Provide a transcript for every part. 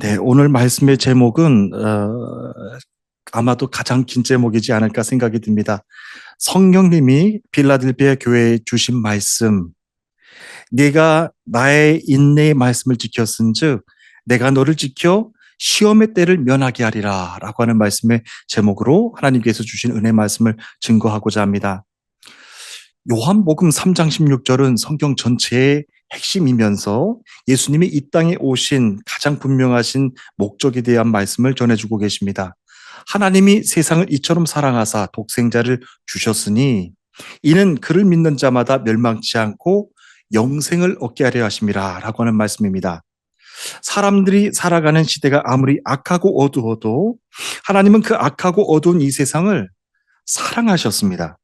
네, 오늘 말씀의 제목은 아마도 가장 긴 제목이지 않을까 생각이 듭니다. 성령님이 빌라델비아 교회에 주신 말씀, 내가 나의 인내의 말씀을 지켰은즉 내가 너를 지켜 시험의 때를 면하게 하리라 라고 하는 말씀의 제목으로 하나님께서 주신 은혜 말씀을 증거하고자 합니다. 요한복음 3장 16절은 성경 전체의 핵심이면서 예수님이 이 땅에 오신 가장 분명하신 목적에 대한 말씀을 전해주고 계십니다. 하나님이 세상을 이처럼 사랑하사 독생자를 주셨으니 이는 그를 믿는 자마다 멸망치 않고 영생을 얻게 하려 하심이라 라고 하는 말씀입니다. 사람들이 살아가는 시대가 아무리 악하고 어두워도 하나님은 그 악하고 어두운 이 세상을 사랑하셨습니다.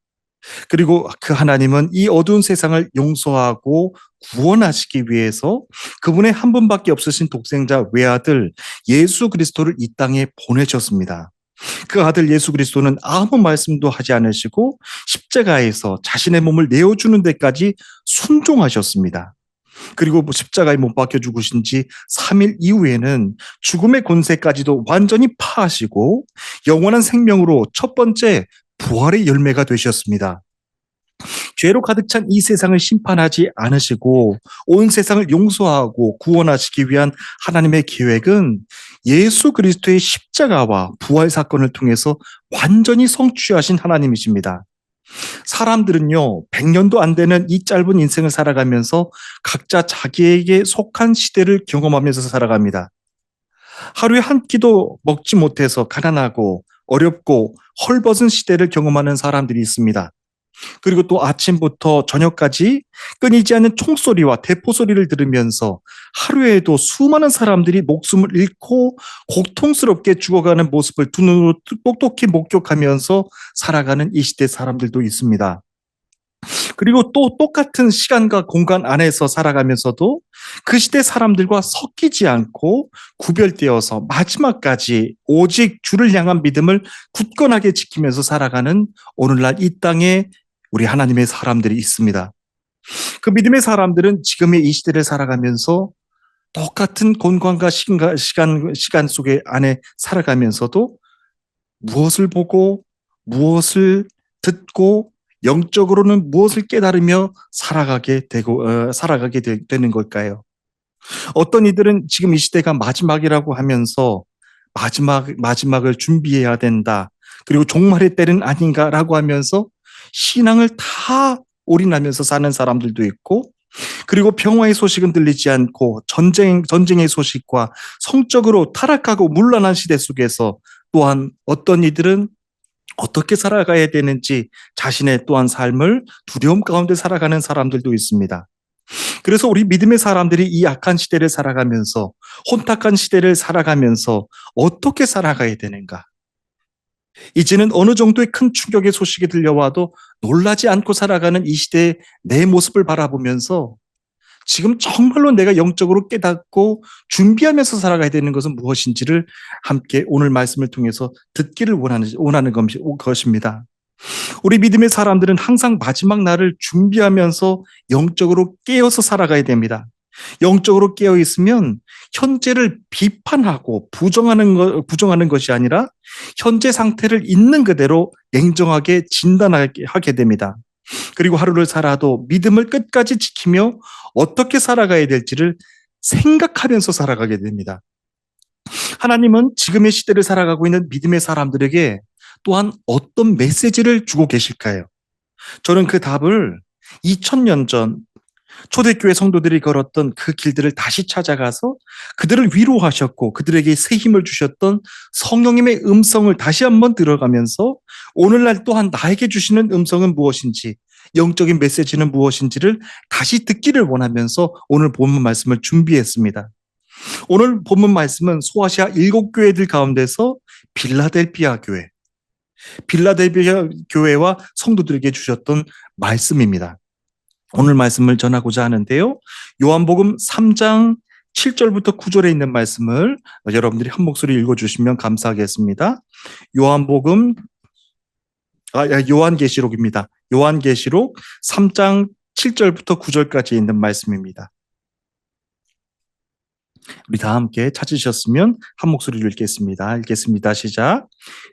그리고 그 하나님은 이 어두운 세상을 용서하고 구원하시기 위해서 그분의 한 분밖에 없으신 독생자 외아들 예수 그리스도를 이 땅에 보내셨습니다. 그 아들 예수 그리스도는 아무 말씀도 하지 않으시고 십자가에서 자신의 몸을 내어주는 데까지 순종하셨습니다. 그리고 십자가에 못 박혀 죽으신 지 3일 이후에는 죽음의 권세까지도 완전히 파하시고 영원한 생명으로 첫 번째 부활의 열매가 되셨습니다. 죄로 가득 찬 이 세상을 심판하지 않으시고 온 세상을 용서하고 구원하시기 위한 하나님의 계획은 예수 그리스도의 십자가와 부활 사건을 통해서 완전히 성취하신 하나님이십니다. 사람들은요, 100년도 안 되는 이 짧은 인생을 살아가면서 각자 자기에게 속한 시대를 경험하면서 살아갑니다. 하루에 한 끼도 먹지 못해서 가난하고 어렵고 헐벗은 시대를 경험하는 사람들이 있습니다. 그리고 또 아침부터 저녁까지 끊이지 않는 총소리와 대포소리를 들으면서 하루에도 수많은 사람들이 목숨을 잃고 고통스럽게 죽어가는 모습을 두 눈으로 똑똑히 목격하면서 살아가는 이 시대 사람들도 있습니다. 그리고 또 똑같은 시간과 공간 안에서 살아가면서도 그 시대 사람들과 섞이지 않고 구별되어서 마지막까지 오직 주를 향한 믿음을 굳건하게 지키면서 살아가는 오늘날 이 땅에 우리 하나님의 사람들이 있습니다. 그 믿음의 사람들은 지금의 이 시대를 살아가면서 똑같은 공간과 시간 속에 안에 살아가면서도 무엇을 보고 무엇을 듣고 영적으로는 무엇을 깨달으며 살아가게 되는 걸까요? 어떤 이들은 지금 이 시대가 마지막이라고 하면서 마지막을 준비해야 된다. 그리고 종말의 때는 아닌가라고 하면서 신앙을 다 올인하면서 사는 사람들도 있고, 그리고 평화의 소식은 들리지 않고 전쟁의 소식과 성적으로 타락하고 문란한 시대 속에서 또한 어떤 이들은 어떻게 살아가야 되는지 자신의 또한 삶을 두려움 가운데 살아가는 사람들도 있습니다. 그래서 우리 믿음의 사람들이 이 악한 시대를 살아가면서 혼탁한 시대를 살아가면서 어떻게 살아가야 되는가? 이제는 어느 정도의 큰 충격의 소식이 들려와도 놀라지 않고 살아가는 이 시대의 내 모습을 바라보면서 지금 정말로 내가 영적으로 깨닫고 준비하면서 살아가야 되는 것은 무엇인지를 함께 오늘 말씀을 통해서 듣기를 원하는 것입니다. 우리 믿음의 사람들은 항상 마지막 날을 준비하면서 영적으로 깨어서 살아가야 됩니다. 영적으로 깨어 있으면 현재를 비판하고 부정하는 것이 아니라 현재 상태를 있는 그대로 냉정하게 진단하게 됩니다. 그리고 하루를 살아도 믿음을 끝까지 지키며 어떻게 살아가야 될지를 생각하면서 살아가게 됩니다. 하나님은 지금의 시대를 살아가고 있는 믿음의 사람들에게 또한 어떤 메시지를 주고 계실까요? 저는 그 답을 2000년 전 초대교회 성도들이 걸었던 그 길들을 다시 찾아가서 그들을 위로하셨고 그들에게 새 힘을 주셨던 성령님의 음성을 다시 한번 들어가면서 오늘날 또한 나에게 주시는 음성은 무엇인지, 영적인 메시지는 무엇인지를 다시 듣기를 원하면서 오늘 본문 말씀을 준비했습니다. 오늘 본문 말씀은 소아시아 7교회들 가운데서 빌라델비아 교회와 성도들에게 주셨던 말씀입니다. 오늘 말씀을 전하고자 하는데요. 요한복음 3장 7절부터 9절에 있는 말씀을 여러분들이 한 목소리 읽어주시면 감사하겠습니다. 요한계시록입니다. 요한계시록 3장 7절부터 9절까지 있는 말씀입니다. 우리 다 함께 찾으셨으면 한 목소리로 읽겠습니다. 읽겠습니다. 시작.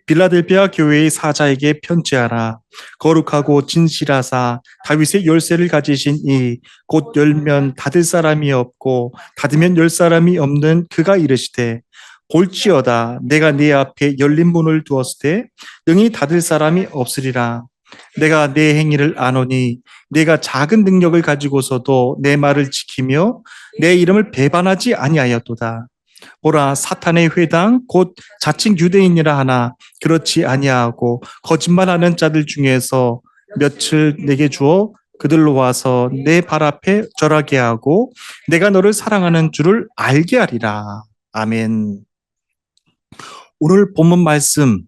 빌라델피아 교회의 사자에게 편지하라. 거룩하고 진실하사 다윗의 열쇠를 가지신 이 곧 열면 닫을 사람이 없고 닫으면 열 사람이 없는 그가 이르시되 볼지어다 내가 네 앞에 열린 문을 두었을 때 능히 닫을 사람이 없으리라. 내가 내 행위를 아노니 내가 작은 능력을 가지고서도 내 말을 지키며 내 이름을 배반하지 아니하였도다. 보라 사탄의 회당 곧 자칭 유대인이라 하나 그렇지 아니하고 거짓말하는 자들 중에서 며칠 내게 주어 그들로 와서 내 발 앞에 절하게 하고 내가 너를 사랑하는 줄을 알게 하리라. 아멘. 오늘 본문 말씀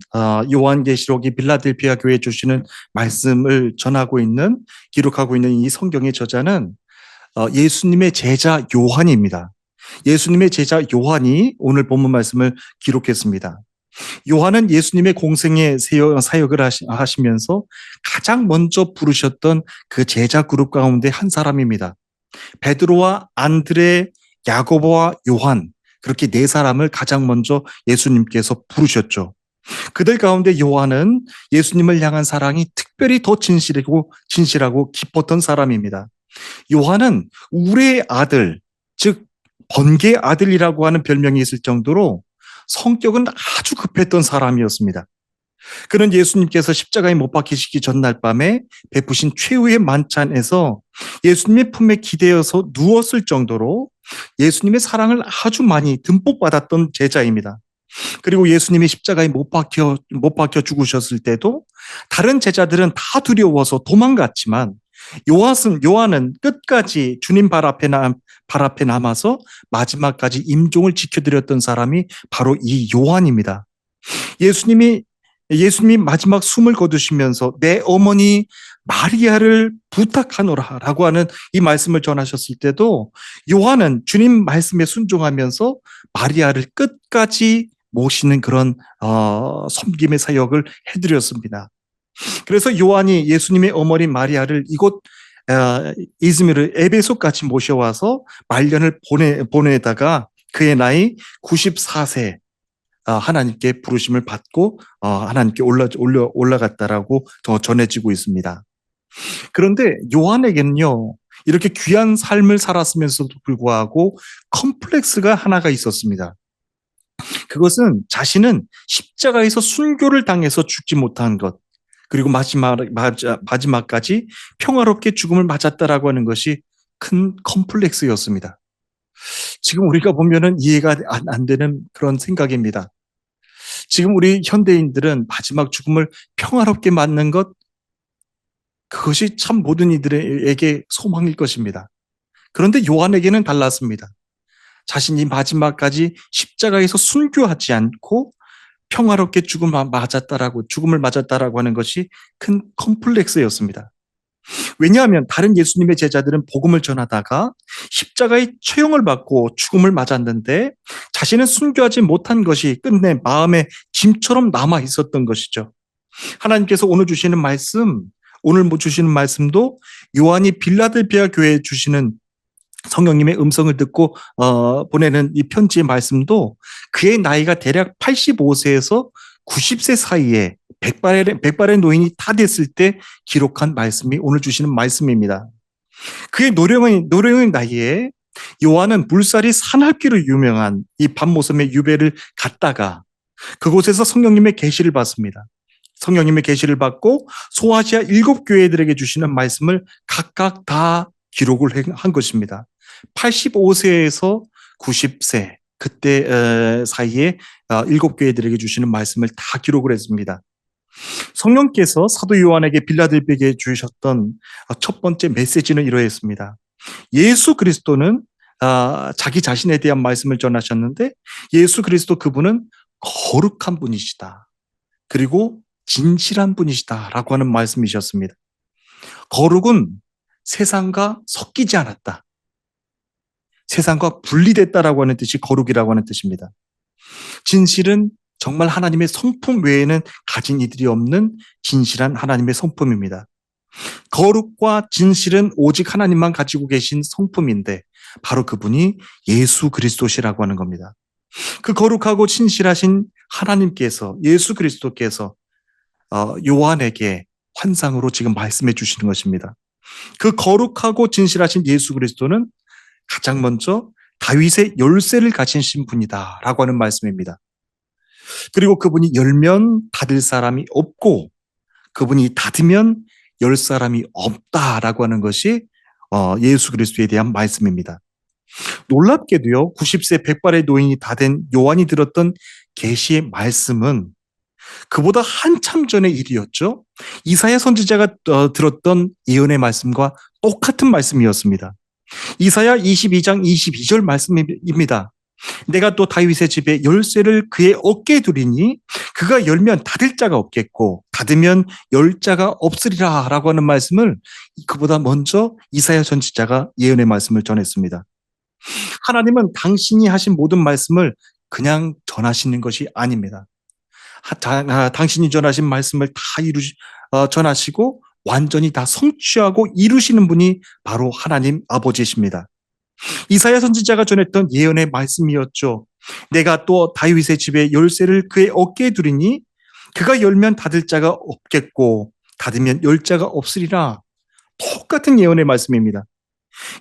요한계시록이 빌라델피아 교회에 주시는 말씀을 전하고 있는 기록하고 있는 이 성경의 저자는 예수님의 제자 요한입니다. 예수님의 제자 요한이 오늘 본문 말씀을 기록했습니다. 요한은 예수님의 공생의 사역을 하시면서 가장 먼저 부르셨던 그 제자 그룹 가운데 한 사람입니다. 베드로와 안드레, 야고보와 요한 그렇게 네 사람을 가장 먼저 예수님께서 부르셨죠. 그들 가운데 요한은 예수님을 향한 사랑이 특별히 더 진실하고 깊었던 사람입니다. 요한은 우레의 아들, 즉 번개의 아들이라고 하는 별명이 있을 정도로 성격은 아주 급했던 사람이었습니다. 그는 예수님께서 십자가에 못 박히시기 전날 밤에 베푸신 최후의 만찬에서 예수님의 품에 기대어서 누웠을 정도로 예수님의 사랑을 아주 많이 듬뿍 받았던 제자입니다. 그리고 예수님이 십자가에 못 박혀 죽으셨을 때도 다른 제자들은 다 두려워서 도망갔지만 요한은 끝까지 주님 발 앞에 남아서 마지막까지 임종을 지켜드렸던 사람이 바로 이 요한입니다. 예수님이 마지막 숨을 거두시면서 내 어머니 마리아를 부탁하노라라고 하는 이 말씀을 전하셨을 때도 요한은 주님 말씀에 순종하면서 마리아를 끝까지 모시는 그런 섬김의 사역을 해드렸습니다. 그래서 요한이 예수님의 어머니 마리아를 이곳 이즈미르 에베소까지 모셔와서 말년을 보내다가 그의 나이 94세 하나님께 부르심을 받고 하나님께 올라갔다라고 전해지고 있습니다. 그런데 요한에게는요, 이렇게 귀한 삶을 살았으면서도 불구하고 컴플렉스가 하나가 있었습니다. 그것은 자신은 십자가에서 순교를 당해서 죽지 못한 것, 그리고 마지막까지 평화롭게 죽음을 맞았다라고 하는 것이 큰 컴플렉스였습니다. 지금 우리가 보면은 이해가 안 되는 그런 생각입니다. 지금 우리 현대인들은 마지막 죽음을 평화롭게 맞는 것, 그것이 참 모든 이들에게 소망일 것입니다. 그런데 요한에게는 달랐습니다. 자신이 마지막까지 십자가에서 순교하지 않고 평화롭게 죽음을 맞았다라고 하는 것이 큰 컴플렉스였습니다. 왜냐하면 다른 예수님의 제자들은 복음을 전하다가 십자가의 처형을 받고 죽음을 맞았는데 자신은 순교하지 못한 것이 끝내 마음의 짐처럼 남아 있었던 것이죠. 하나님께서 오늘 주시는 말씀도 요한이 빌라델피아 교회에 주시는 성령님의 음성을 듣고 보내는 이 편지의 말씀도 그의 나이가 대략 85세에서 90세 사이에 백발의 노인이 다 됐을 때 기록한 말씀이 오늘 주시는 말씀입니다. 그의 노령의 나이에 요한은 물살이 산악기로 유명한 이 밤모섬의 유배를 갔다가 그곳에서 성령님의 계시를 받습니다. 성령님의 계시를 받고 소아시아 7교회들에게 주시는 말씀을 각각 다 기록을 한 것입니다. 85세에서 90세 그때 사이에 7교회들에게 주시는 말씀을 다 기록을 했습니다. 성령께서 사도 요한에게 빌라델피아에 주셨던 첫 번째 메시지는 이러했습니다. 예수 그리스도는 자기 자신에 대한 말씀을 전하셨는데 예수 그리스도 그분은 거룩한 분이시다. 그리고 진실한 분이시다라고 하는 말씀이셨습니다. 거룩은 세상과 섞이지 않았다. 세상과 분리됐다라고 하는 뜻이 거룩이라고 하는 뜻입니다. 진실은 정말 하나님의 성품 외에는 가진 이들이 없는 진실한 하나님의 성품입니다. 거룩과 진실은 오직 하나님만 가지고 계신 성품인데 바로 그분이 예수 그리스도시라고 하는 겁니다. 그 거룩하고 진실하신 하나님께서 예수 그리스도께서 요한에게 환상으로 지금 말씀해 주시는 것입니다. 그 거룩하고 진실하신 예수 그리스도는 가장 먼저 다윗의 열쇠를 가지신 분이다라고 하는 말씀입니다. 그리고 그분이 열면 닫을 사람이 없고 그분이 닫으면 열 사람이 없다라고 하는 것이 예수 그리스도에 대한 말씀입니다. 놀랍게도요, 90세 백발의 노인이 다 된 요한이 들었던 계시의 말씀은 그보다 한참 전의 일이었죠. 이사야 선지자가 들었던 예언의 말씀과 똑같은 말씀이었습니다. 이사야 22장 22절 말씀입니다. 내가 또 다윗의 집에 열쇠를 그의 어깨에 두리니 그가 열면 닫을 자가 없겠고 닫으면 열 자가 없으리라 라고 하는 말씀을 그보다 먼저 이사야 선지자가 예언의 말씀을 전했습니다. 하나님은 당신이 하신 모든 말씀을 그냥 전하시는 것이 아닙니다. 당신이 전하신 말씀을 다 전하시고 완전히 다 성취하고 이루시는 분이 바로 하나님 아버지십니다. 이사야 선지자가 전했던 예언의 말씀이었죠. 내가 또 다윗의 집에 열쇠를 그의 어깨에 두리니 그가 열면 닫을 자가 없겠고 닫으면 열 자가 없으리라. 똑같은 예언의 말씀입니다.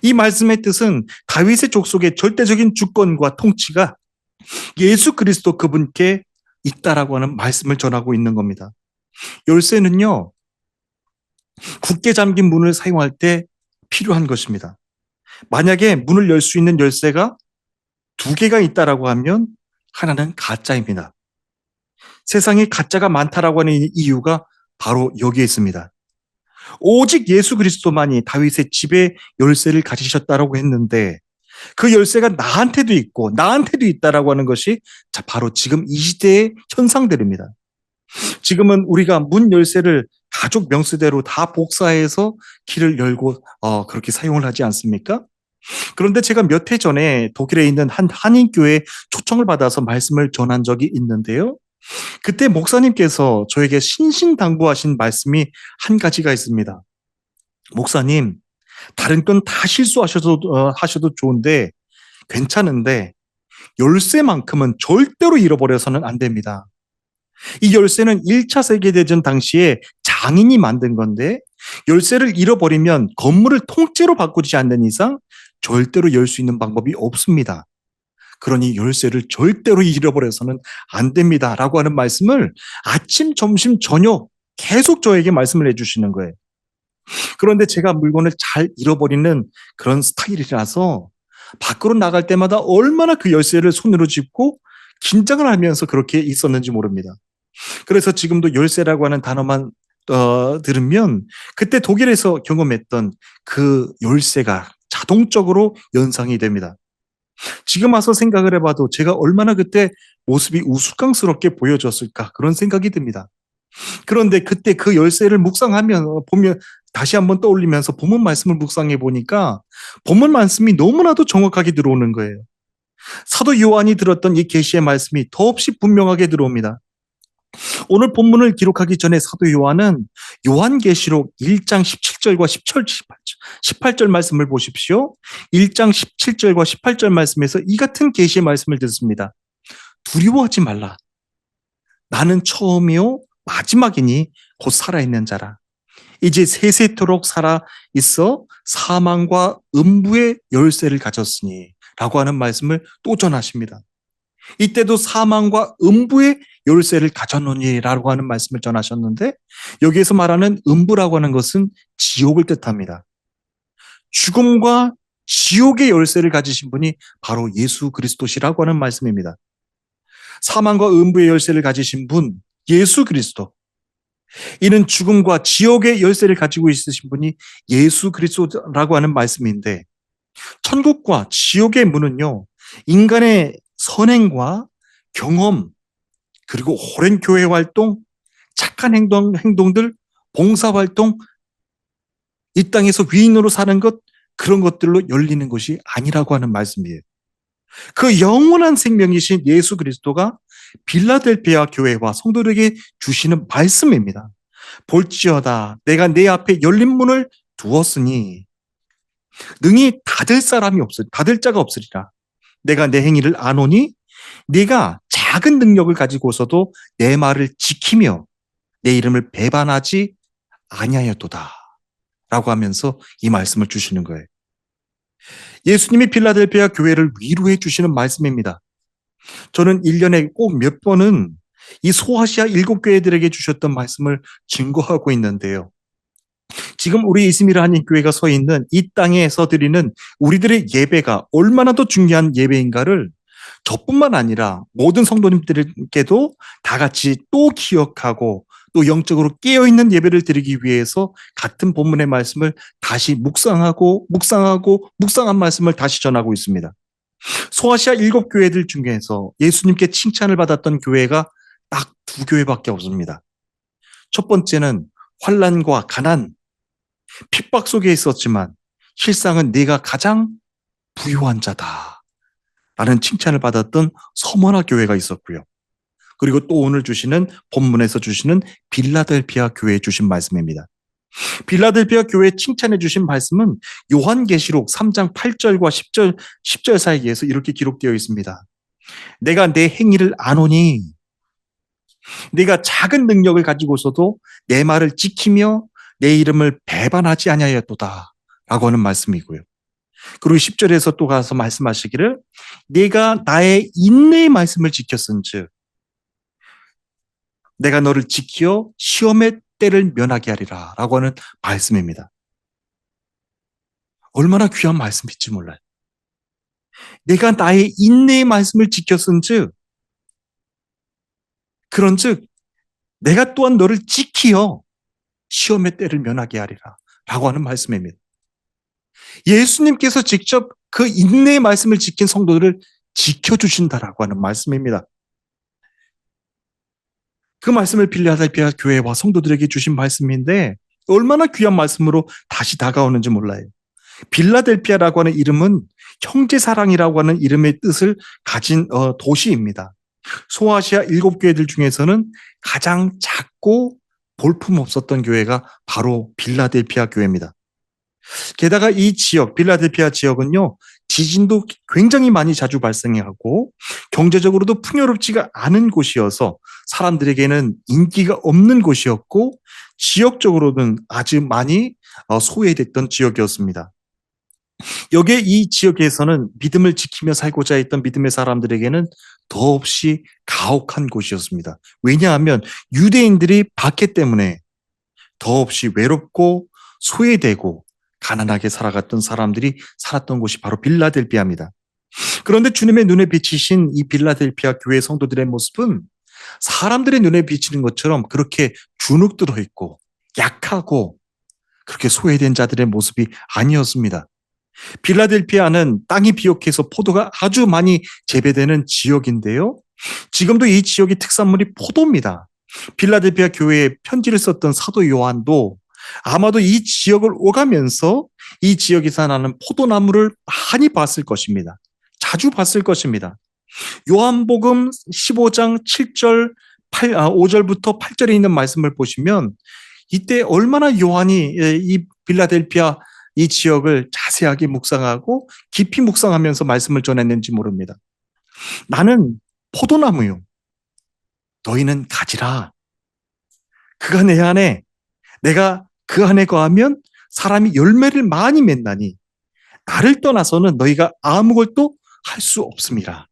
이 말씀의 뜻은 다윗의 족속의 절대적인 주권과 통치가 예수 그리스도 그분께 있다라고 하는 말씀을 전하고 있는 겁니다. 열쇠는요, 굳게 잠긴 문을 사용할 때 필요한 것입니다. 만약에 문을 열 수 있는 열쇠가 두 개가 있다라고 하면 하나는 가짜입니다. 세상에 가짜가 많다라고 하는 이유가 바로 여기에 있습니다. 오직 예수 그리스도만이 다윗의 집에 열쇠를 가지셨다라고 했는데 그 열쇠가 나한테도 있고 나한테도 있다라고 하는 것이 바로 지금 이 시대의 현상들입니다. 지금은 우리가 문 열쇠를 가족 명수대로 다 복사해서 키를 열고 그렇게 사용을 하지 않습니까? 그런데 제가 몇 해 전에 독일에 있는 한 한인교회에 초청을 받아서 말씀을 전한 적이 있는데요. 그때 목사님께서 저에게 신신당부하신 말씀이 한 가지가 있습니다. 목사님, 다른 건 다 하셔도 좋은데 괜찮은데 열쇠만큼은 절대로 잃어버려서는 안 됩니다. 이 열쇠는 1차 세계대전 당시에 장인이 만든 건데 열쇠를 잃어버리면 건물을 통째로 바꾸지 않는 이상 절대로 열 수 있는 방법이 없습니다. 그러니 열쇠를 절대로 잃어버려서는 안 됩니다. 라고 하는 말씀을 아침, 점심, 저녁 계속 저에게 말씀을 해주시는 거예요. 그런데 제가 물건을 잘 잃어버리는 그런 스타일이라서 밖으로 나갈 때마다 얼마나 그 열쇠를 손으로 짚고 긴장을 하면서 그렇게 있었는지 모릅니다. 그래서 지금도 열쇠라고 하는 단어만 들으면 그때 독일에서 경험했던 그 열쇠가 자동적으로 연상이 됩니다. 지금 와서 생각을 해봐도 제가 얼마나 그때 모습이 우스꽝스럽게 보여졌을까 그런 생각이 듭니다. 그런데 그때 그 열쇠를 보면 다시 한번 떠올리면서 본문 말씀을 묵상해 보니까 본문 말씀이 너무나도 정확하게 들어오는 거예요. 사도 요한이 들었던 이 계시의 말씀이 더없이 분명하게 들어옵니다. 오늘 본문을 기록하기 전에 사도 요한은 요한계시록 1장 17절과 18절 말씀을 보십시오. 1장 17절과 18절 말씀에서 이 같은 계시의 말씀을 듣습니다. 두려워하지 말라. 나는 처음이요 마지막이니 곧 살아있는 자라. 이제 세세토록 살아있어 사망과 음부의 열쇠를 가졌으니 라고 하는 말씀을 또 전하십니다. 이때도 사망과 음부의 열쇠를 가졌노니라고 하는 말씀을 전하셨는데 여기에서 말하는 음부라고 하는 것은 지옥을 뜻합니다. 죽음과 지옥의 열쇠를 가지신 분이 바로 예수 그리스도시라고 하는 말씀입니다. 사망과 음부의 열쇠를 가지신 분 예수 그리스도, 이는 죽음과 지옥의 열쇠를 가지고 있으신 분이 예수 그리스도라고 하는 말씀인데 천국과 지옥의 문은요 인간의 선행과 경험 그리고 오랜 교회 활동, 착한 행동들, 봉사활동, 이 땅에서 위인으로 사는 것 그런 것들로 열리는 것이 아니라고 하는 말씀이에요. 그 영원한 생명이신 예수 그리스도가 빌라델피아 교회와 성도들에게 주시는 말씀입니다. 볼지어다 내가 내 앞에 열린 문을 두었으니 능히 닫을 자가 없으리라. 내가 내 행위를 아노니 네가 작은 능력을 가지고서도 내 말을 지키며 내 이름을 배반하지 아니하였도다. 라고 하면서 이 말씀을 주시는 거예요. 예수님이 필라델피아 교회를 위로해 주시는 말씀입니다. 저는 1년에 꼭 몇 번은 이 소아시아 7교회들에게 주셨던 말씀을 증거하고 있는데요. 지금 우리 이스미라 한인교회가 서 있는 이 땅에서 드리는 우리들의 예배가 얼마나 더 중요한 예배인가를 저뿐만 아니라 모든 성도님들께도 다 같이 또 기억하고 또 영적으로 깨어있는 예배를 드리기 위해서 같은 본문의 말씀을 다시 묵상한 말씀을 다시 전하고 있습니다. 소아시아 7교회들 중에서 예수님께 칭찬을 받았던 교회가 딱 2교회밖에 없습니다. 첫 번째는 환난과 가난, 핍박 속에 있었지만 실상은 네가 가장 부유한 자다 라는 칭찬을 받았던 서머나 교회가 있었고요. 그리고 또 오늘 주시는 본문에서 주시는 빌라델피아 교회에 주신 말씀입니다. 빌라델피아 교회에 칭찬해 주신 말씀은 요한계시록 3장 8절과 10절 사이에서 이렇게 기록되어 있습니다. 내가 내 행위를 아노니 네가 작은 능력을 가지고서도 내 말을 지키며 내 이름을 배반하지 아니하였도다 라고 하는 말씀이고요. 그리고 10절에서 또 가서 말씀하시기를 네가 나의 인내의 말씀을 지켰은즉 내가 너를 지켜 시험의 때를 면하게 하리라 라고 하는 말씀입니다. 얼마나 귀한 말씀일지 몰라요. 내가 나의 인내의 말씀을 지켰은즉 그런즉 내가 또한 너를 지키어 시험의 때를 면하게 하리라 라고 하는 말씀입니다. 예수님께서 직접 그 인내의 말씀을 지킨 성도들을 지켜주신다라고 하는 말씀입니다. 그 말씀을 빌라델피아 교회와 성도들에게 주신 말씀인데 얼마나 귀한 말씀으로 다시 다가오는지 몰라요. 빌라델피아라고 하는 이름은 형제사랑이라고 하는 이름의 뜻을 가진 도시입니다. 소아시아 7교회들 중에서는 가장 작고 볼품 없었던 교회가 바로 빌라델피아 교회입니다. 게다가 이 지역, 빌라델피아 지역은요, 지진도 굉장히 많이 자주 발생하고 경제적으로도 풍요롭지가 않은 곳이어서 사람들에게는 인기가 없는 곳이었고 지역적으로는 아주 많이 소외됐던 지역이었습니다. 여기에 이 지역에서는 믿음을 지키며 살고자 했던 믿음의 사람들에게는 더없이 가혹한 곳이었습니다. 왜냐하면 유대인들이 박해 때문에 더없이 외롭고 소외되고 가난하게 살아갔던 사람들이 살았던 곳이 바로 빌라델피아입니다. 그런데 주님의 눈에 비치신 이 빌라델피아 교회 성도들의 모습은 사람들의 눈에 비치는 것처럼 그렇게 주눅 들어 있고 약하고 그렇게 소외된 자들의 모습이 아니었습니다. 빌라델피아는 땅이 비옥해서 포도가 아주 많이 재배되는 지역인데요. 지금도 이 지역의 특산물이 포도입니다. 빌라델피아 교회에 편지를 썼던 사도 요한도 아마도 이 지역을 오가면서 이 지역에서 나는 포도나무를 많이 봤을 것입니다. 자주 봤을 것입니다. 요한복음 15장 7절, 5절부터 8절에 있는 말씀을 보시면 이때 얼마나 요한이 이 빌라델피아 이 지역을 자세하게 묵상하고 깊이 묵상하면서 말씀을 전했는지 모릅니다. 나는 포도나무요. 너희는 가지라. 그가 내 안에 내가 그 안에 거하면 사람이 열매를 많이 맺나니 나를 떠나서는 너희가 아무것도 할 수 없음이라.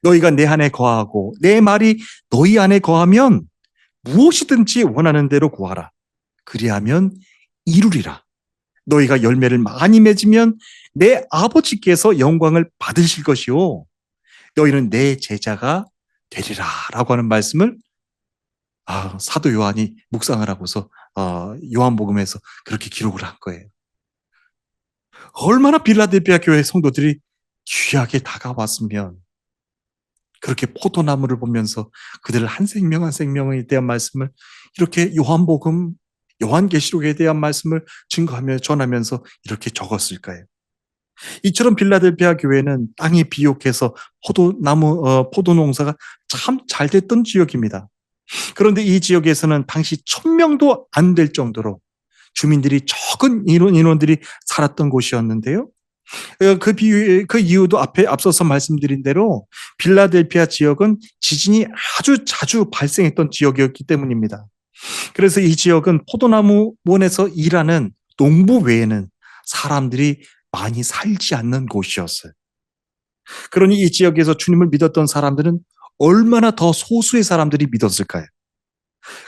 너희가 내 안에 거하고 내 말이 너희 안에 거하면 무엇이든지 원하는 대로 구하라. 그리하면 이루리라. 너희가 열매를 많이 맺으면 내 아버지께서 영광을 받으실 것이요. 너희는 내 제자가 되리라. 라고 하는 말씀을 사도 요한이 묵상을 하고서 요한복음에서 그렇게 기록을 한 거예요. 얼마나 빌라델피아 교회 성도들이 귀하게 다가왔으면 그렇게 포도나무를 보면서 그들을 한 생명 한 생명에 대한 말씀을 이렇게 요한복음, 요한계시록에 대한 말씀을 증거하며 전하면서 이렇게 적었을까요? 이처럼 빌라델피아 교회는 땅이 비옥해서 포도 농사가 참 잘 됐던 지역입니다. 그런데 이 지역에서는 당시 1,000명도 안 될 정도로 주민들이 적은 인원들이 살았던 곳이었는데요. 그 이유도 앞에 앞서서 말씀드린 대로 빌라델피아 지역은 지진이 아주 자주 발생했던 지역이었기 때문입니다. 그래서 이 지역은 포도나무 원에서 일하는 농부 외에는 사람들이 많이 살지 않는 곳이었어요. 그러니 이 지역에서 주님을 믿었던 사람들은 얼마나 더 소수의 사람들이 믿었을까요?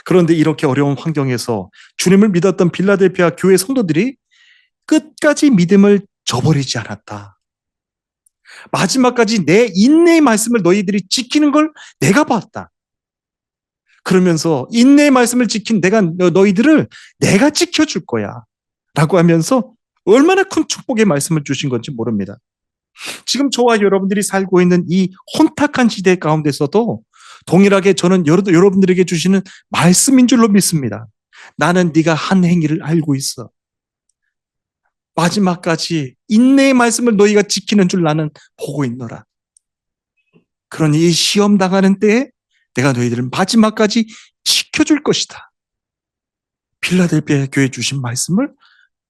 그런데 이렇게 어려운 환경에서 주님을 믿었던 빌라델피아 교회 성도들이 끝까지 믿음을 저버리지 않았다. 마지막까지 내 인내의 말씀을 너희들이 지키는 걸 내가 봤다. 그러면서 인내의 말씀을 지킨 너희들을 내가 지켜줄 거야. 라고 하면서 얼마나 큰 축복의 말씀을 주신 건지 모릅니다. 지금 저와 여러분들이 살고 있는 이 혼탁한 시대 가운데서도 동일하게 저는 여러분들에게 주시는 말씀인 줄로 믿습니다. 나는 네가 한 행위를 알고 있어. 마지막까지 인내의 말씀을 너희가 지키는 줄 나는 보고 있노라. 그러니 이 시험 당하는 때에 내가 너희들을 마지막까지 지켜줄 것이다. 필라델피아 교회 주신 말씀을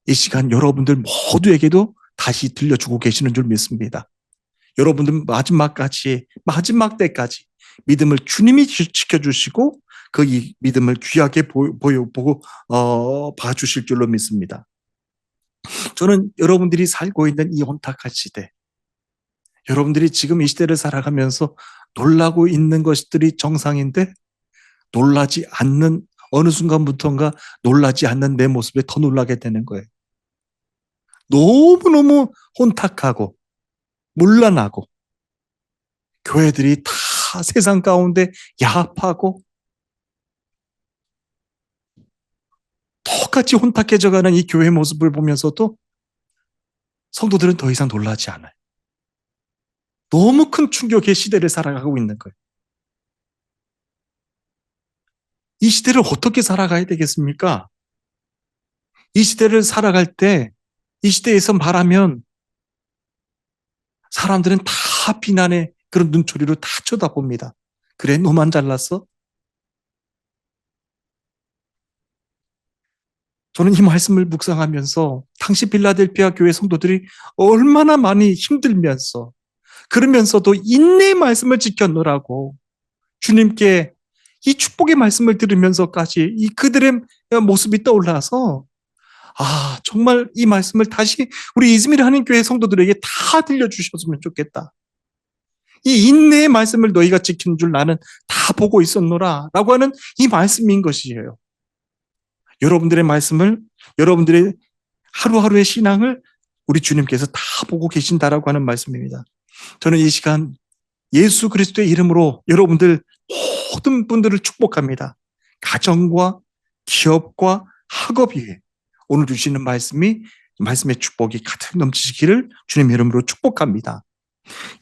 이 시간 여러분들 모두에게도 다시 들려주고 계시는 줄 믿습니다. 여러분들 마지막 때까지 믿음을 주님이 지켜주시고 그 이 믿음을 귀하게 봐주실 줄로 믿습니다. 저는 여러분들이 살고 있는 이 혼탁한 시대, 여러분들이 지금 이 시대를 살아가면서 놀라고 있는 것들이 정상인데 놀라지 않는 어느 순간부터인가 놀라지 않는 내 모습에 더 놀라게 되는 거예요. 너무너무 혼탁하고 문란하고 교회들이 다 세상 가운데 야합하고 똑같이 혼탁해져가는 이 교회 모습을 보면서도 성도들은 더 이상 놀라지 않아요. 너무 큰 충격의 시대를 살아가고 있는 거예요. 이 시대를 어떻게 살아가야 되겠습니까? 이 시대를 살아갈 때, 이 시대에서 말하면 사람들은 다 비난의 그런 눈초리로 다 쳐다봅니다. 그래, 너만 잘났어? 저는 이 말씀을 묵상하면서 당시 빌라델피아 교회 성도들이 얼마나 많이 힘들면서 그러면서도 인내의 말씀을 지켜놓으라고 주님께 이 축복의 말씀을 들으면서까지 이 그들의 모습이 떠올라서 정말 이 말씀을 다시 우리 이즈미르 한인교회 성도들에게 다 들려주셨으면 좋겠다. 이 인내의 말씀을 너희가 지키는 줄 나는 다 보고 있었노라 라고 하는 이 말씀인 것이에요. 여러분들의 말씀을, 여러분들의 하루하루의 신앙을 우리 주님께서 다 보고 계신다라고 하는 말씀입니다. 저는 이 시간 예수 그리스도의 이름으로 여러분들 모든 분들을 축복합니다. 가정과 기업과 학업 위에 오늘 주시는 말씀의 축복이 가득 넘치시기를 주님 이름으로 축복합니다.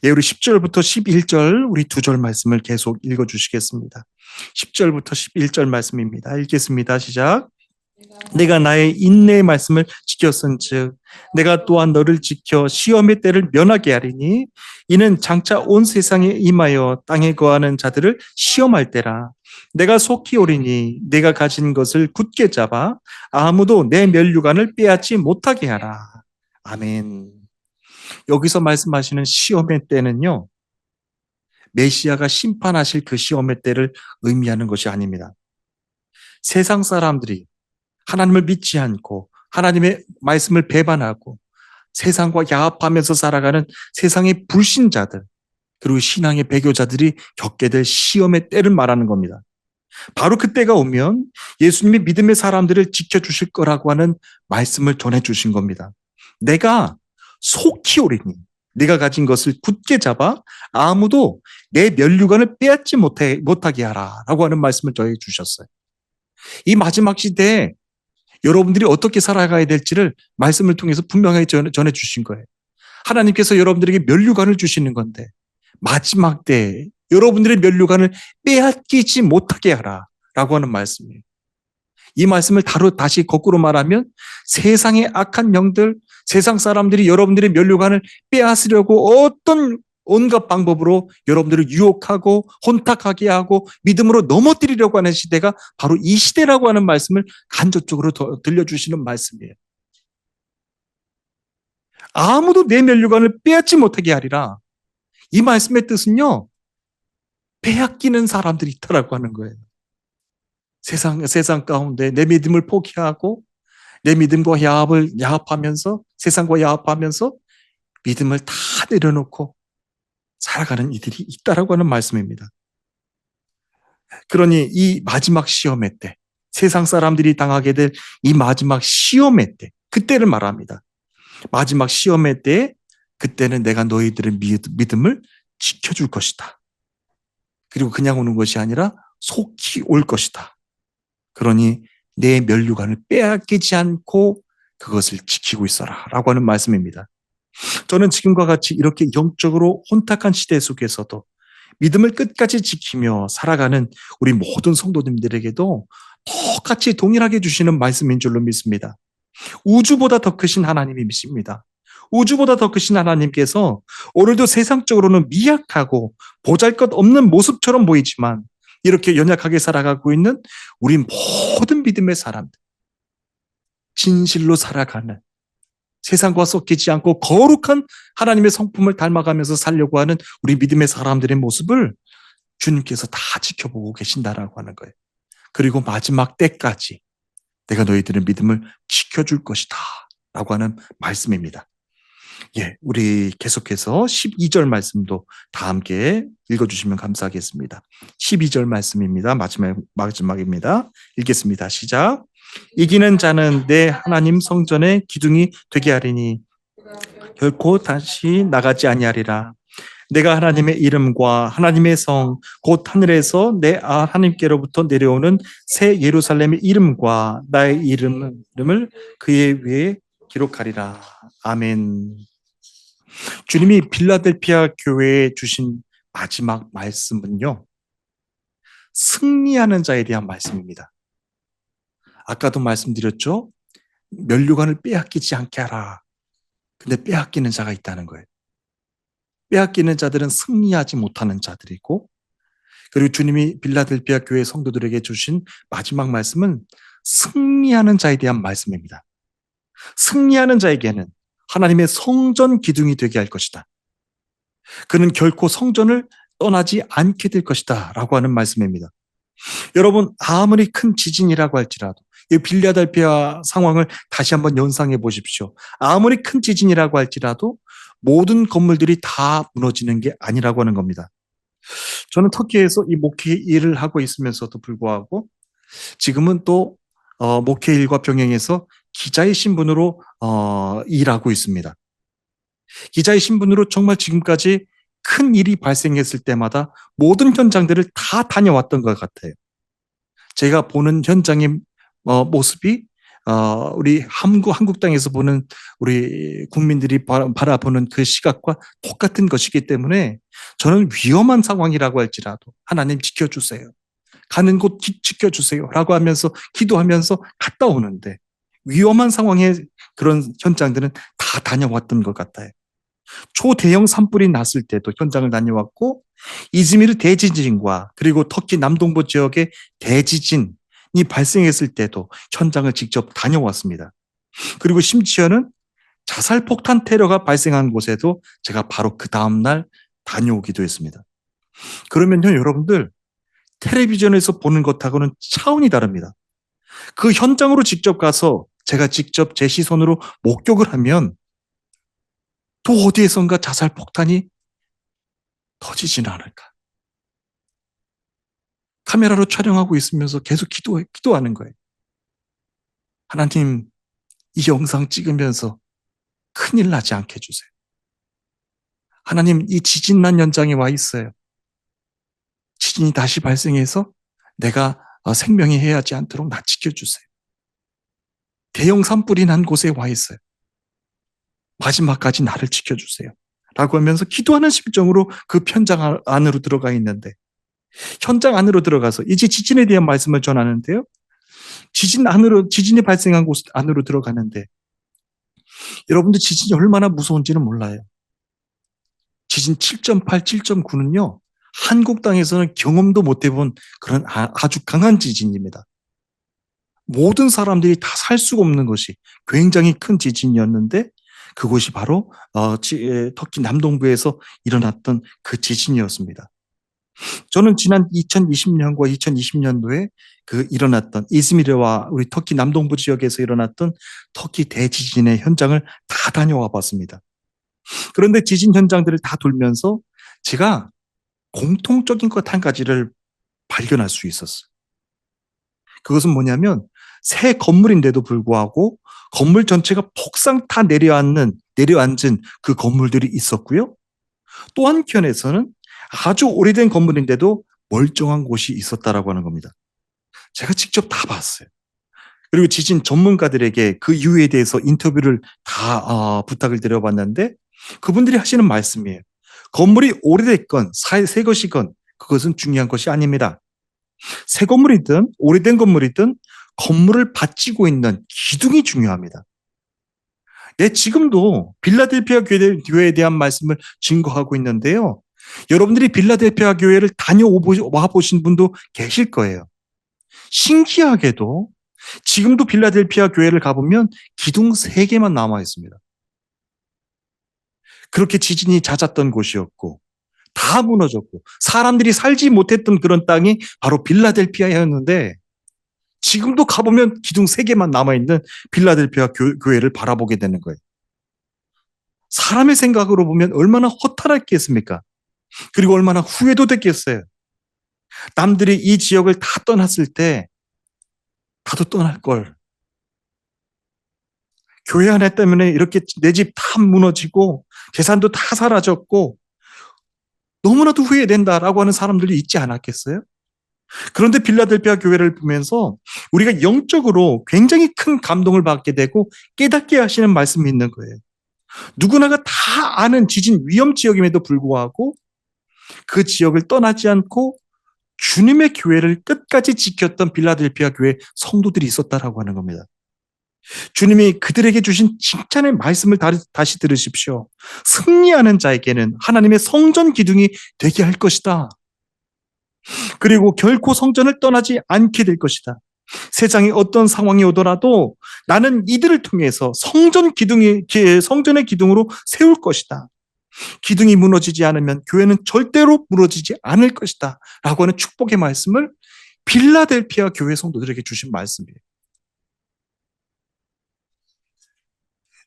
우리 10절부터 11절 우리 두 절 말씀을 계속 읽어주시겠습니다. 10절부터 11절 말씀입니다. 읽겠습니다. 시작. 내가 나의 인내의 말씀을 지켰은즉 내가 또한 너를 지켜 시험의 때를 면하게 하리니 이는 장차 온 세상에 임하여 땅에 거하는 자들을 시험할 때라. 내가 속히 오리니 내가 가진 것을 굳게 잡아 아무도 내 면류관을 빼앗지 못하게 하라. 아멘. 여기서 말씀하시는 시험의 때는요, 메시아가 심판하실 그 시험의 때를 의미하는 것이 아닙니다. 세상 사람들이 하나님을 믿지 않고 하나님의 말씀을 배반하고 세상과 야합하면서 살아가는 세상의 불신자들 그리고 신앙의 배교자들이 겪게 될 시험의 때를 말하는 겁니다. 바로 그때가 오면 예수님이 믿음의 사람들을 지켜주실 거라고 하는 말씀을 전해주신 겁니다. 내가 속히 오리니 네가 가진 것을 굳게 잡아 아무도 내 면류관을 빼앗지 못하게 하라 라고 하는 말씀을 저에게 주셨어요. 이 마지막 시대에 여러분들이 어떻게 살아가야 될지를 말씀을 통해서 분명하게 전해주신 거예요. 하나님께서 여러분들에게 면류관을 주시는 건데 마지막 때에 여러분들의 면류관을 빼앗기지 못하게 하라 라고 하는 말씀이에요. 이 말씀을 다시 거꾸로 말하면 세상의 악한 영들, 세상 사람들이 여러분들의 면류관을 빼앗으려고 어떤 온갖 방법으로 여러분들을 유혹하고 혼탁하게 하고 믿음으로 넘어뜨리려고 하는 시대가 바로 이 시대라고 하는 말씀을 간접적으로 들려주시는 말씀이에요. 아무도 내 면류관을 빼앗지 못하게 하리라. 이 말씀의 뜻은요, 빼앗기는 사람들이 있다라고 하는 거예요. 세상 가운데 내 믿음을 포기하고 내 믿음과 야합하면서 세상과 야합하면서 믿음을 다 내려놓고 살아가는 이들이 있다라고 하는 말씀입니다. 그러니 이 마지막 시험의 때, 세상 사람들이 당하게 될 이 마지막 시험의 때, 그때를 말합니다. 마지막 시험의 때, 그때는 내가 너희들의 믿음을 지켜줄 것이다. 그리고 그냥 오는 것이 아니라 속히 올 것이다. 그러니 내 면류관을 빼앗기지 않고 그것을 지키고 있어라 라고 하는 말씀입니다. 저는 지금과 같이 이렇게 영적으로 혼탁한 시대 속에서도 믿음을 끝까지 지키며 살아가는 우리 모든 성도님들에게도 똑같이 동일하게 주시는 말씀인 줄로 믿습니다. 우주보다 더 크신 하나님이 믿습니다. 우주보다 더 크신 하나님께서 오늘도 세상적으로는 미약하고 보잘것없는 모습처럼 보이지만 이렇게 연약하게 살아가고 있는 우리 모든 믿음의 사람들, 진실로 살아가는 세상과 섞이지 않고 거룩한 하나님의 성품을 닮아가면서 살려고 하는 우리 믿음의 사람들의 모습을 주님께서 다 지켜보고 계신다라고 하는 거예요. 그리고 마지막 때까지 내가 너희들의 믿음을 지켜줄 것이다 라고 하는 말씀입니다. 예, 우리 계속해서 12절 말씀도 다 함께 읽어주시면 감사하겠습니다. 12절 말씀입니다. 마지막입니다. 읽겠습니다. 시작. 이기는 자는 내 하나님 성전의 기둥이 되게 하리니 결코 다시 나가지 아니하리라. 내가 하나님의 이름과 하나님의 성, 곧 하늘에서 내 하나님께로부터 내려오는 새 예루살렘의 이름과 나의 이름을 그의 위에 기록하리라. 아멘. 주님이 빌라델피아 교회에 주신 마지막 말씀은요, 승리하는 자에 대한 말씀입니다. 아까도 말씀드렸죠? 면류관을 빼앗기지 않게 하라. 근데 빼앗기는 자가 있다는 거예요. 빼앗기는 자들은 승리하지 못하는 자들이고, 그리고 주님이 빌라델피아 교회 성도들에게 주신 마지막 말씀은 승리하는 자에 대한 말씀입니다. 승리하는 자에게는 하나님의 성전 기둥이 되게 할 것이다. 그는 결코 성전을 떠나지 않게 될 것이다 라고 하는 말씀입니다. 여러분, 아무리 큰 지진이라고 할지라도 이 빌라델피아 상황을 다시 한번 연상해 보십시오. 아무리 큰 지진이라고 할지라도 모든 건물들이 다 무너지는 게 아니라고 하는 겁니다. 저는 터키에서 이 목회 일을 하고 있으면서도 불구하고 지금은 또 목회 일과 병행해서 기자의 신분으로 일하고 있습니다. 기자의 신분으로 정말 지금까지 큰 일이 발생했을 때마다 모든 현장들을 다 다녀왔던 것 같아요. 제가 보는 현장의 모습이 우리 한국 땅에서 보는 우리 국민들이 바라보는 그 시각과 똑같은 것이기 때문에 저는 위험한 상황이라고 할지라도 하나님 지켜주세요. 가는 곳 지켜주세요. 라고 하면서 기도하면서 갔다 오는데 위험한 상황의 그런 현장들은 다 다녀왔던 것 같아요. 초대형 산불이 났을 때도 현장을 다녀왔고 이즈미르 대지진과 그리고 터키 남동부 지역의 대지진이 발생했을 때도 현장을 직접 다녀왔습니다. 그리고 심지어는 자살폭탄 테러가 발생한 곳에도 제가 바로 그 다음날 다녀오기도 했습니다. 그러면요, 여러분들 텔레비전에서 보는 것하고는 차원이 다릅니다. 그 현장으로 직접 가서 제가 직접 제 시선으로 목격을 하면 또 어디에선가 자살폭탄이 터지지는 않을까. 카메라로 촬영하고 있으면서 계속 기도하는 거예요. 하나님, 이 영상 찍으면서 큰일 나지 않게 해주세요. 하나님, 이 지진 난 현장에 와 있어요. 지진이 다시 발생해서 내가 생명이 해하지 않도록 나 지켜주세요. 대형 산불이 난 곳에 와 있어요. 마지막까지 나를 지켜주세요. 라고 하면서 기도하는 심정으로 그 현장 안으로 들어가 있는데 현장 안으로 들어가서 이제 지진에 대한 말씀을 전하는데요. 지진이 발생한 곳 안으로 들어가는데 여러분들 지진이 얼마나 무서운지는 몰라요. 지진 7.8, 7.9는요, 한국 땅에서는 경험도 못 해본 그런 아주 강한 지진입니다. 모든 사람들이 다 살 수가 없는 것이 굉장히 큰 지진이었는데 그곳이 바로 터키 남동부에서 일어났던 그 지진이었습니다. 저는 지난 2020년과 2020년도에 그 일어났던 이즈미르와 우리 터키 남동부 지역에서 일어났던 터키 대지진의 현장을 다 다녀와 봤습니다. 그런데 지진 현장들을 다 돌면서 제가 공통적인 것 한 가지를 발견할 수 있었어요. 그것은 뭐냐면 새 건물인데도 불구하고 건물 전체가 폭삭 다 내려앉은 그 건물들이 있었고요. 또 한켠에서는 아주 오래된 건물인데도 멀쩡한 곳이 있었다라고 하는 겁니다. 제가 직접 다 봤어요. 그리고 지진 전문가들에게 그 이유에 대해서 인터뷰를 다 부탁을 드려봤는데 그분들이 하시는 말씀이에요. 건물이 오래됐건 새 것이건 그것은 중요한 것이 아닙니다. 새 건물이든 오래된 건물이든 건물을 받치고 있는 기둥이 중요합니다. 네, 지금도 빌라델피아 교회에 대한 말씀을 증거하고 있는데요. 여러분들이 빌라델피아 교회를 다녀와 보신 분도 계실 거예요. 신기하게도 지금도 빌라델피아 교회를 가보면 기둥 3개만 남아 있습니다. 그렇게 지진이 잦았던 곳이었고 다 무너졌고 사람들이 살지 못했던 그런 땅이 바로 빌라델피아였는데 지금도 가보면 기둥 3개만 남아있는 빌라델피아 교회를 바라보게 되는 거예요. 사람의 생각으로 보면 얼마나 허탈했겠습니까? 그리고 얼마나 후회도 됐겠어요. 남들이 이 지역을 다 떠났을 때 나도 떠날 걸. 교회 하나 때문에 이렇게 내 집 다 무너지고 재산도 다 사라졌고 너무나도 후회된다라고 하는 사람들이 있지 않았겠어요? 그런데 빌라델피아 교회를 보면서 우리가 영적으로 굉장히 큰 감동을 받게 되고 깨닫게 하시는 말씀이 있는 거예요. 누구나가 다 아는 지진 위험 지역임에도 불구하고 그 지역을 떠나지 않고 주님의 교회를 끝까지 지켰던 빌라델피아 교회 성도들이 있었다라고 하는 겁니다. 주님이 그들에게 주신 칭찬의 말씀을 다시 들으십시오. 승리하는 자에게는 하나님의 성전 기둥이 되게 할 것이다. 그리고 결코 성전을 떠나지 않게 될 것이다. 세상에 어떤 상황이 오더라도 나는 이들을 통해서 성전의 기둥으로 세울 것이다. 기둥이 무너지지 않으면 교회는 절대로 무너지지 않을 것이다. 라고 하는 축복의 말씀을 빌라델피아 교회 성도들에게 주신 말씀이에요.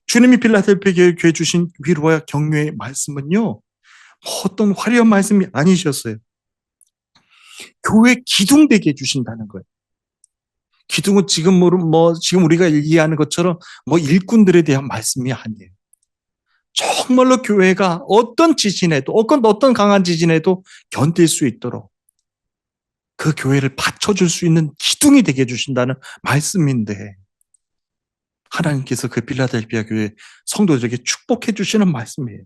주님이 빌라델피아 교회에 주신 위로와 격려의 말씀은요, 어떤 화려한 말씀이 아니셨어요. 교회 기둥 되게 해주신다는 거예요. 기둥은 지금 우리가 얘기하는 것처럼 일꾼들에 대한 말씀이 아니에요. 정말로 교회가 어떤 지진에도, 어떤 강한 지진에도 견딜 수 있도록 그 교회를 받쳐줄 수 있는 기둥이 되게 해주신다는 말씀인데, 하나님께서 그 빌라델피아 교회 성도들에게 축복해 주시는 말씀이에요.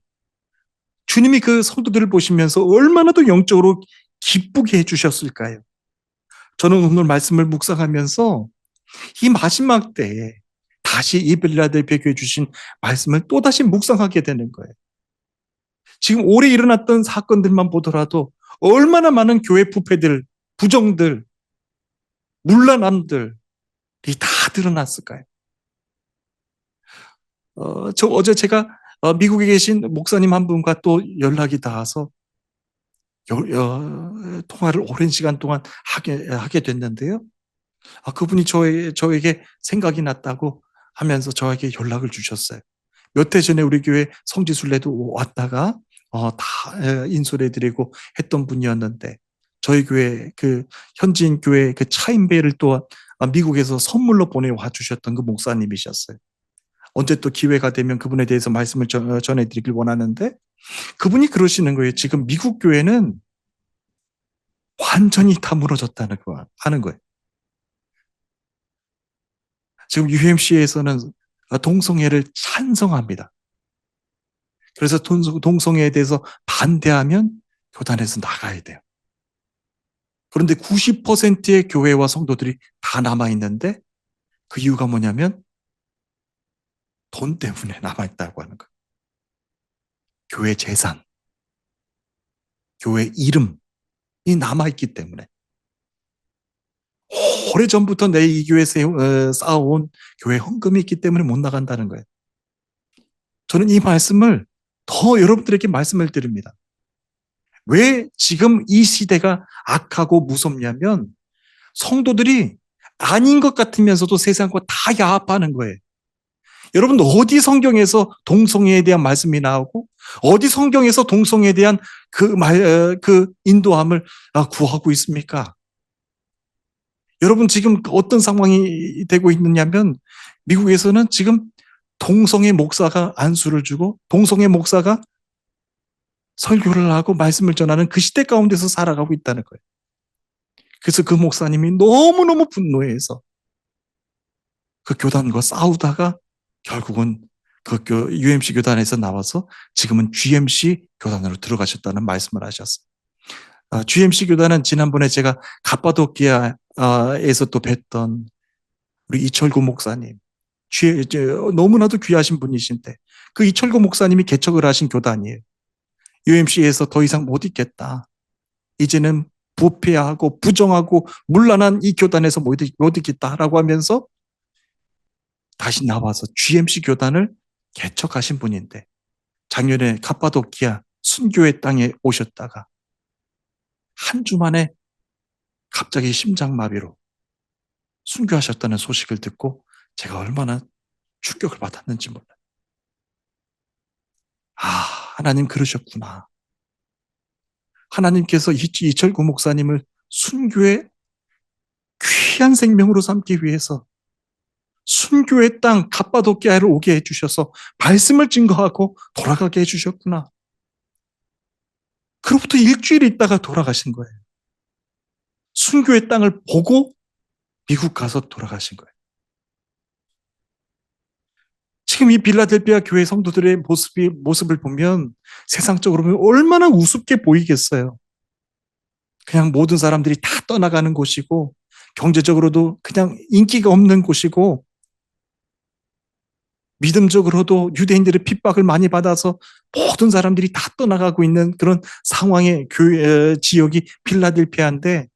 주님이 그 성도들을 보시면서 얼마나 더 영적으로 기쁘게 해주셨을까요? 저는 오늘 말씀을 묵상하면서 이 마지막 때에 다시 이 빌라델피아 교회 주신 말씀을 또다시 묵상하게 되는 거예요. 지금 올해 일어났던 사건들만 보더라도 얼마나 많은 교회 부패들, 부정들, 문란함들이 다 드러났을까요? 어제 제가 미국에 계신 목사님 한 분과 또 연락이 닿아서 통화를 오랜 시간 동안 하게 됐는데요. 그분이 저에게 생각이 났다고 하면서 저에게 연락을 주셨어요. 몇 해 전에 우리 교회 성지순례도 왔다가 다 인솔해드리고 했던 분이었는데 저희 교회 그 현지인 교회 그 차인배를 또 미국에서 선물로 보내와 주셨던 그 목사님이셨어요. 언제 또 기회가 되면 그분에 대해서 말씀을 전해드리길 원하는데 그분이 그러시는 거예요. 지금 미국 교회는 완전히 다 무너졌다는 거 하는 거예요. 지금 UMC에서는 동성애를 찬성합니다. 그래서 동성애에 대해서 반대하면 교단에서 나가야 돼요. 그런데 90%의 교회와 성도들이 다 남아있는데 그 이유가 뭐냐면 돈 때문에 남아있다고 하는 거예요. 교회 재산. 교회 이름이 남아있기 때문에 오래전부터 내 이 교회에 쌓아온 교회 헌금이 있기 때문에 못 나간다는 거예요. 저는 이 말씀을 더 여러분들에게 말씀을 드립니다. 왜 지금 이 시대가 악하고 무섭냐면 성도들이 아닌 것 같으면서도 세상과 다 야합하는 거예요. 여러분 어디 성경에서 동성애에 대한 말씀이 나오고 어디 성경에서 동성애에 대한 그 인도함을 구하고 있습니까? 여러분 지금 어떤 상황이 되고 있느냐면 미국에서는 지금 동성애 목사가 안수를 주고 동성애 목사가 설교를 하고 말씀을 전하는 그 시대 가운데서 살아가고 있다는 거예요. 그래서 그 목사님이 너무너무 분노해서 그 교단과 싸우다가 결국은 그 UMC 교단에서 나와서 지금은 GMC 교단으로 들어가셨다는 말씀을 하셨어요. GMC 교단은 지난번에 제가 가파도키아에서 또 뵀던 우리 이철구 목사님, 너무나도 귀하신 분이신데 그 이철구 목사님이 개척을 하신 교단이에요. UMC에서 더 이상 못 있겠다. 이제는 부패하고 부정하고 문란한 이 교단에서 못 있겠다라고 하면서 다시 나와서 GMC 교단을 개척하신 분인데 작년에 카파도키아 순교의 땅에 오셨다가 한 주 만에 갑자기 심장마비로 순교하셨다는 소식을 듣고 제가 얼마나 충격을 받았는지 몰라요. 하나님 그러셨구나. 하나님께서 이철구 목사님을 순교의 귀한 생명으로 삼기 위해서 순교의 땅 갑바도키아를 오게 해주셔서 말씀을 증거하고 돌아가게 해주셨구나. 그로부터 일주일 있다가 돌아가신 거예요. 순교의 땅을 보고 미국 가서 돌아가신 거예요. 지금 이 빌라델피아 교회 성도들의 모습을 보면 세상적으로 보면 얼마나 우습게 보이겠어요. 그냥 모든 사람들이 다 떠나가는 곳이고 경제적으로도 그냥 인기가 없는 곳이고 믿음적으로도 유대인들의 핍박을 많이 받아서 모든 사람들이 다 떠나가고 있는 그런 상황의 지역이 필라델피아인데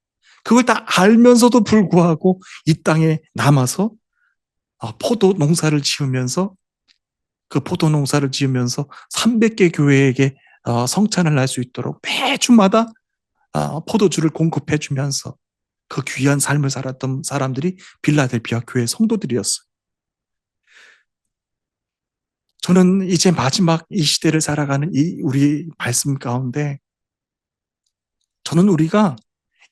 그걸 다 알면서도 불구하고 이 땅에 남아서 포도 농사를 지으면서 그 포도 농사를 지으면서 300개 교회에게 성찬을 할 수 있도록 매주마다 포도주를 공급해 주면서 그 귀한 삶을 살았던 사람들이 빌라델피아 교회 성도들이었어요. 저는 이제 마지막 이 시대를 살아가는 우리 말씀 가운데 저는 우리가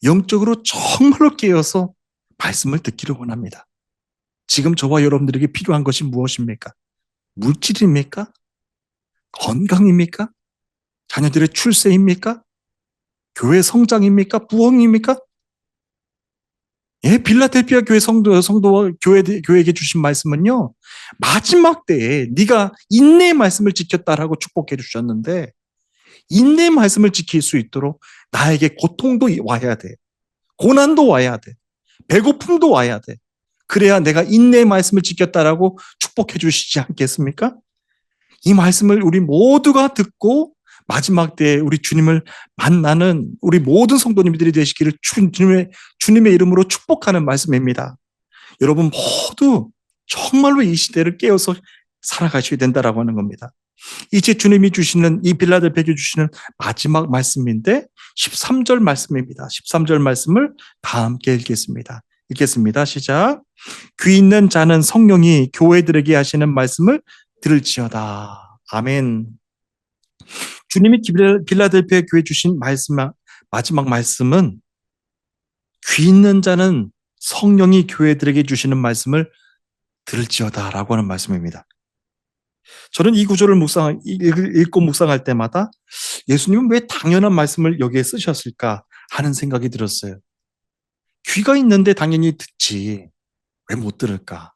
영적으로 정말로 깨어서 말씀을 듣기를 원합니다. 지금 저와 여러분들에게 필요한 것이 무엇입니까? 물질입니까? 건강입니까? 자녀들의 출세입니까? 교회 성장입니까? 부흥입니까? 예, 빌라델피아 교회 성도와 교회에게 주신 말씀은요. 마지막 때에 네가 인내의 말씀을 지켰다라고 축복해 주셨는데 인내의 말씀을 지킬 수 있도록 나에게 고통도 와야 돼. 고난도 와야 돼. 배고픔도 와야 돼. 그래야 내가 인내의 말씀을 지켰다라고 축복해 주시지 않겠습니까? 이 말씀을 우리 모두가 듣고 마지막 때에 우리 주님을 만나는 우리 모든 성도님들이 되시기를 주님의 이름으로 축복하는 말씀입니다. 여러분 모두 정말로 이 시대를 깨어서 살아가셔야 된다라고 하는 겁니다. 이제 주님이 주시는 이 빌라델피아에 주시는 마지막 말씀인데 13절 말씀입니다. 13절 말씀을 다 함께 읽겠습니다. 읽겠습니다. 시작. 귀 있는 자는 성령이 교회들에게 하시는 말씀을 들을지어다. 아멘. 주님이 빌라델피아 교회에 주신 마지막 말씀은 귀 있는 자는 성령이 교회들에게 주시는 말씀을 들을지어다라고 하는 말씀입니다. 저는 이 구절을 읽고 묵상할 때마다 예수님은 왜 당연한 말씀을 여기에 쓰셨을까 하는 생각이 들었어요. 귀가 있는데 당연히 듣지. 왜 못 들을까?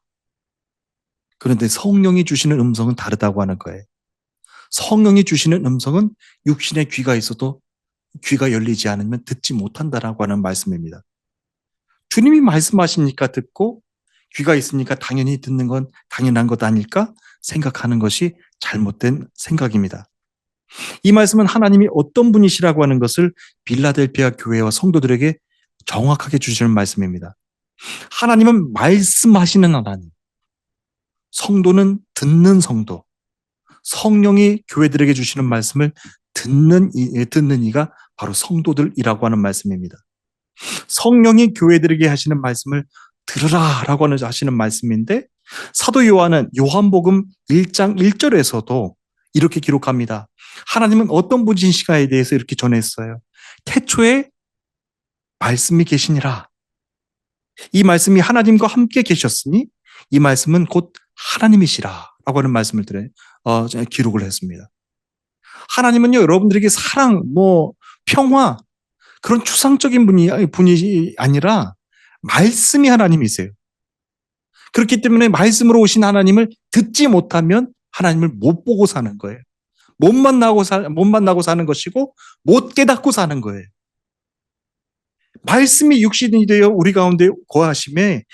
그런데 성령이 주시는 음성은 다르다고 하는 거예요. 성령이 주시는 음성은 육신의 귀가 있어도 귀가 열리지 않으면 듣지 못한다라고 하는 말씀입니다. 주님이 말씀하시니까 듣고 귀가 있으니까 당연히 듣는 건 당연한 것 아닐까 생각하는 것이 잘못된 생각입니다. 이 말씀은 하나님이 어떤 분이시라고 하는 것을 빌라델피아 교회와 성도들에게 정확하게 주시는 말씀입니다. 하나님은 말씀하시는 하나님, 성도는 듣는 성도, 성령이 교회들에게 주시는 말씀을 듣는 이가 바로 성도들이라고 하는 말씀입니다. 성령이 교회들에게 하시는 말씀을 들으라라고 하시는 말씀인데, 사도 요한은 요한복음 1장 1절에서도 이렇게 기록합니다. 하나님은 어떤 분이신가에 대해서 이렇게 전했어요. 태초에 말씀이 계시니라. 이 말씀이 하나님과 함께 계셨으니 이 말씀은 곧 하나님이시라 라고 하는 말씀을 기록을 했습니다. 하나님은요, 여러분들에게 사랑, 평화, 그런 추상적인 분이 아니라 말씀이 하나님이세요. 그렇기 때문에 말씀으로 오신 하나님을 듣지 못하면 하나님을 못 보고 사는 거예요. 못 만나고 사는 것이고 못 깨닫고 사는 거예요. 말씀이 육신이 되어 우리 가운데 거하심에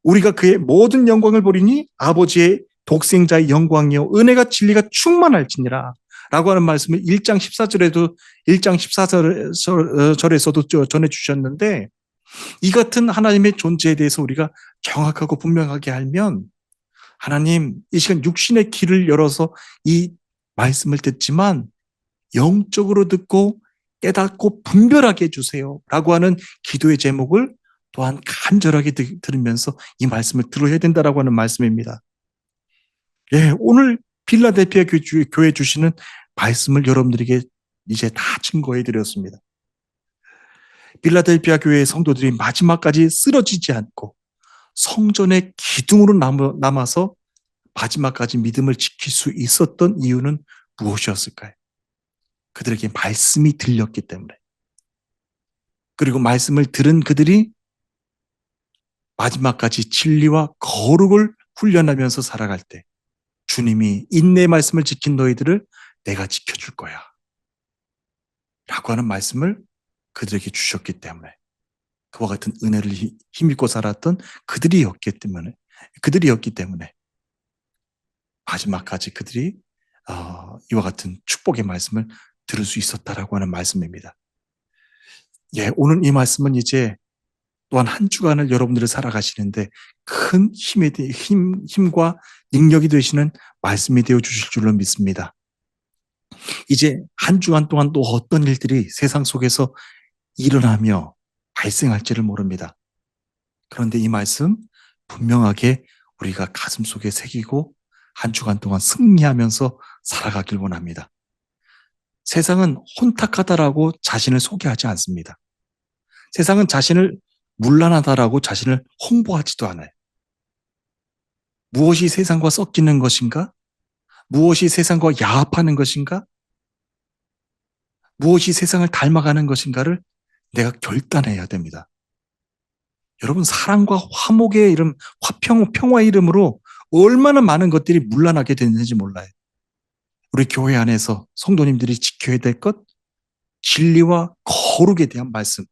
우리가 그의 모든 영광을 보리니 아버지의 독생자의 영광이요 은혜가 진리가 충만할지니라 라고 하는 말씀을 1장 14절에서도 전해주셨는데, 이 같은 하나님의 존재에 대해서 우리가 정확하고 분명하게 알면 하나님 이 시간 육신의 길을 열어서 이 말씀을 듣지만 영적으로 듣고 깨닫고 분별하게 해주세요 라고 하는 기도의 제목을 또한 간절하게 들으면서 이 말씀을 들어야 된다라고 하는 말씀입니다. 예, 오늘 빌라델피아 교회 주시는 말씀을 여러분들에게 이제 다 증거해 드렸습니다. 빌라델피아 교회의 성도들이 마지막까지 쓰러지지 않고 성전의 기둥으로 남아서 마지막까지 믿음을 지킬 수 있었던 이유는 무엇이었을까요? 그들에게 말씀이 들렸기 때문에, 그리고 말씀을 들은 그들이 마지막까지 진리와 거룩을 훈련하면서 살아갈 때 주님이 인내의 말씀을 지킨 너희들을 내가 지켜줄 거야 라고 하는 말씀을 그들에게 주셨기 때문에, 그와 같은 은혜를 힘입고 살았던 그들이었기 때문에 마지막까지 그들이 이와 같은 축복의 말씀을 들을 수 있었다라고 하는 말씀입니다. 예, 오늘 이 말씀은 이제 또한 한 주간을 여러분들을 살아가시는데 큰 힘과 능력이 되시는 말씀이 되어 주실 줄로 믿습니다. 이제 한 주간 동안 또 어떤 일들이 세상 속에서 일어나며 발생할지를 모릅니다. 그런데 이 말씀 분명하게 우리가 가슴 속에 새기고 한 주간 동안 승리하면서 살아가길 원합니다. 세상은 혼탁하다라고 자신을 소개하지 않습니다. 세상은 자신을 문란하다라고 자신을 홍보하지도 않아요. 무엇이 세상과 섞이는 것인가? 무엇이 세상과 야합하는 것인가? 무엇이 세상을 닮아가는 것인가를 내가 결단해야 됩니다. 여러분, 사랑과 화목의 이름, 평화의 이름으로 얼마나 많은 것들이 문란하게 됐는지 몰라요. 우리 교회 안에서 성도님들이 지켜야 될 것, 진리와 거룩에 대한 말씀.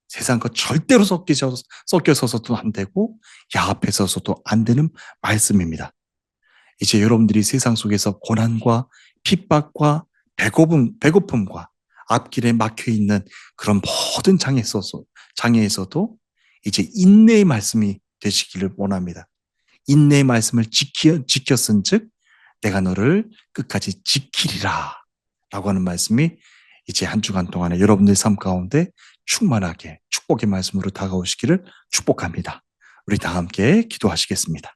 세상과 절대로 섞여서도 안 되고 야합해서도 안 되는 말씀입니다. 이제 여러분들이 세상 속에서 고난과 핍박과 배고픔과 앞길에 막혀있는 그런 모든 장애에서도 이제 인내의 말씀이 되시기를 원합니다. 인내의 말씀을 지켰은 즉 내가 너를 끝까지 지키리라 라고 하는 말씀이 이제 한 주간 동안에 여러분들 삶 가운데 충만하게 축복의 말씀으로 다가오시기를 축복합니다. 우리 다 함께 기도하시겠습니다.